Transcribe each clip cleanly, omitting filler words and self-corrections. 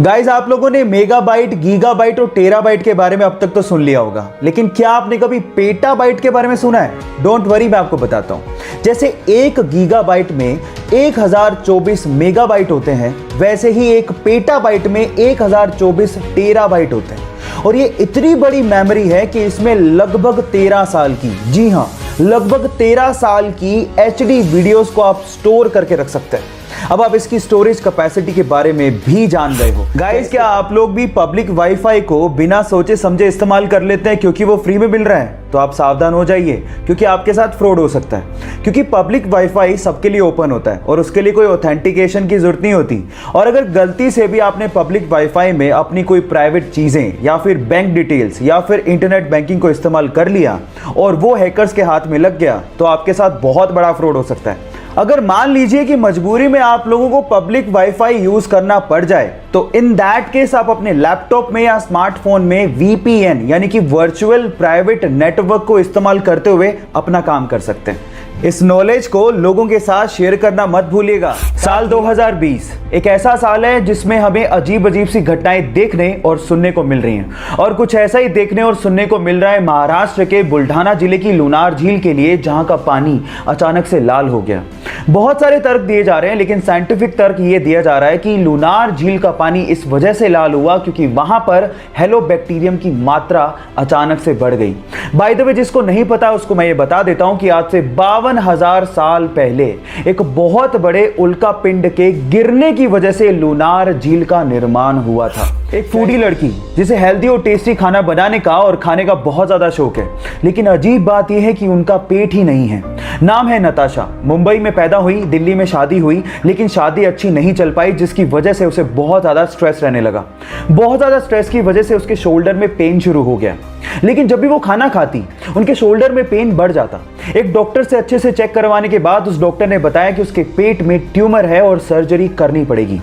Guys, आप लोगों ने मेगाबाइट, गीगाबाइट और टेराबाइट के बारे में अब तक तो सुन लिया होगा, लेकिन क्या आपने कभी पेटाबाइट के बारे में सुना है? डोंट वरी, मैं आपको बताता हूं। जैसे एक गीगाबाइट में 1024 मेगाबाइट होते हैं, वैसे ही एक पेटाबाइट में 1024 टेराबाइट होते हैं। और ये इतनी बड़ी मेमोरी है कि इसमें लगभग 13 साल की, जी हां, लगभग 13 साल की HD वीडियोस को आप स्टोर करके रख सकते हैं। अब आप इसकी स्टोरेज कैपेसिटी के बारे में भी जान गए हो। गाइस, क्या आप लोग भी पब्लिक वाईफाई को बिना सोचे समझे इस्तेमाल कर लेते हैं क्योंकि वो फ्री में मिल रहा है? तो आप सावधान हो जाइए, क्योंकि आपके साथ फ्रॉड हो सकता है। क्योंकि पब्लिक वाईफाई सबके लिए ओपन होता है और उसके लिए कोई ऑथेंटिकेशन की जरूरत नहीं होती। और अगर गलती से भी आपने पब्लिक वाईफाई में अपनी कोई प्राइवेट चीजें या फिर बैंक डिटेल्स या फिर इंटरनेट बैंकिंग को इस्तेमाल कर लिया और वो हैकर्स के हाथ में लग गया, तो आपके साथ बहुत बड़ा फ्रॉड हो सकता है। अगर मान लीजिए कि मजबूरी में आप लोगों को पब्लिक वाईफाई यूज करना पड़ जाए, तो इन दैट केस आप अपने लैपटॉप में या स्मार्टफोन में VPN यानी कि वर्चुअल प्राइवेट नेटवर्क को इस्तेमाल करते हुए अपना काम कर सकते हैं। इस नॉलेज को लोगों के साथ शेयर करना मत भूलिएगा। साल 2020 एक ऐसा साल है जिसमें हमें अजीब अजीब सी घटनाएं देखने और सुनने को मिल रही हैं, और कुछ ऐसा ही देखने और सुनने को मिल रहा है महाराष्ट्र के बुल्ढाना जिले की लुनार झील के लिए, जहां का पानी अचानक से लाल हो गया। बहुत सारे तर्क दिए जा रहे हैं, लेकिन साइंटिफिक तर्क यह दिया जा रहा है कि लुनार झील का पानी इस वजह से लाल हुआ क्योंकि वहां पर हेलोबैक्टीरियम की मात्रा अचानक से बढ़ गई। बाय द वे, जिसको नहीं पता उसको मैं ये बता देता हूं कि आज से 52,000 साल पहले एक बहुत बड़े उल्का पिंड के गिरने की वजह से लुनार झील का निर्माण हुआ था। एक फूडी लड़की जिसे हेल्दी और टेस्टी खाना बनाने का और खाने का बहुत ज्यादा शौक है, लेकिन अजीब बात यह है कि उनका पेट ही नहीं है। नाम है नताशा। मुंबई में पैदा हुई, दिल्ली में शादी हुई, लेकिन शादी अच्छी नहीं चल पाई, जिसकी वजह से उसे बहुत ज्यादा स्ट्रेस रहने लगा। बहुत ज्यादा स्ट्रेस की वजह से उसके शोल्डर में पेन शुरू हो गया, लेकिन जब भी वो खाना खाती उनके शोल्डर में पेन बढ़ जाता। एक डॉक्टर से अच्छे से चेक करवाने के बाद उस डॉक्टर ने बताया कि उसके पेट में ट्यूमर है और सर्जरी करनी पड़ेगी।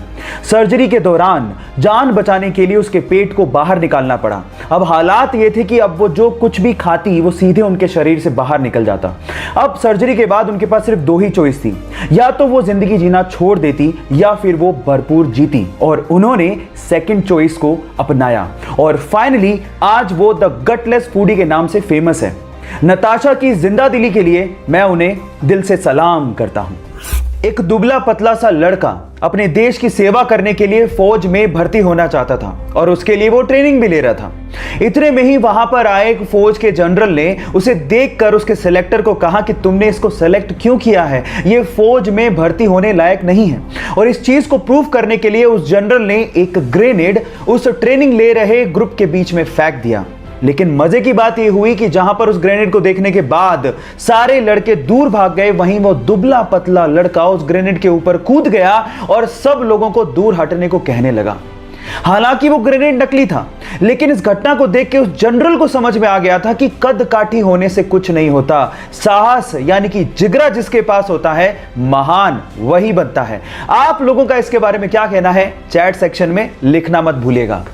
सर्जरी के दौरान जान बचाने के लिए उसके पेट को बाहर निकालना पड़ा। अब हालात ये थे कि अब वो जो कुछ भी खाती वो सीधे उनके शरीर से बाहर निकल जाता। अब सर्जरी के बाद उनके पास सिर्फ 2 ही चॉइस थी, या तो वो जिंदगी जीना छोड़ देती या फिर वो भरपूर जीती, और उन्होंने सेकंड चॉइस को अपनाया। और फाइनली आज वो द गटलेस फूडी के नाम से फेमस है। नताशा की जिंदा दिली के लिए मैं उन्हें दिल से सलाम करता हूं। एक दुबला पतला सा लड़का अपने देश की सेवा करने के लिए फौज में भर्ती होना चाहता था, और उसके लिए वो ट्रेनिंग भी ले रहा था। इतने में ही वहां पर आए एक फौज के जनरल ने उसे देखकर उसके सिलेक्टर को कहा कि तुमने इसको सेलेक्ट क्यों किया है, ये फौज में भर्ती होने लायक नहीं है। और इस चीज को प्रूव करने के लिए उस जनरल ने एक ग्रेनेड उस ट्रेनिंग ले रहे ग्रुप के बीच में फेंक दिया। लेकिन मजे की बात यह हुई कि जहां पर उस ग्रेनेड को देखने के बाद सारे लड़के दूर भाग गए, वहीं वो दुबला पतला लड़का उस ग्रेनेड के ऊपर कूद गया और सब लोगों को दूर हटने को कहने लगा। हालांकि वो ग्रेनेड नकली था, लेकिन इस घटना को देख के उस जनरल को समझ में आ गया था कि कद काठी होने से कुछ नहीं होता, साहस यानी कि जिगरा जिसके पास होता है, महान वही बनता है। आप लोगों का इसके बारे में क्या कहना है? चैट सेक्शन में लिखना मत भूलिएगा।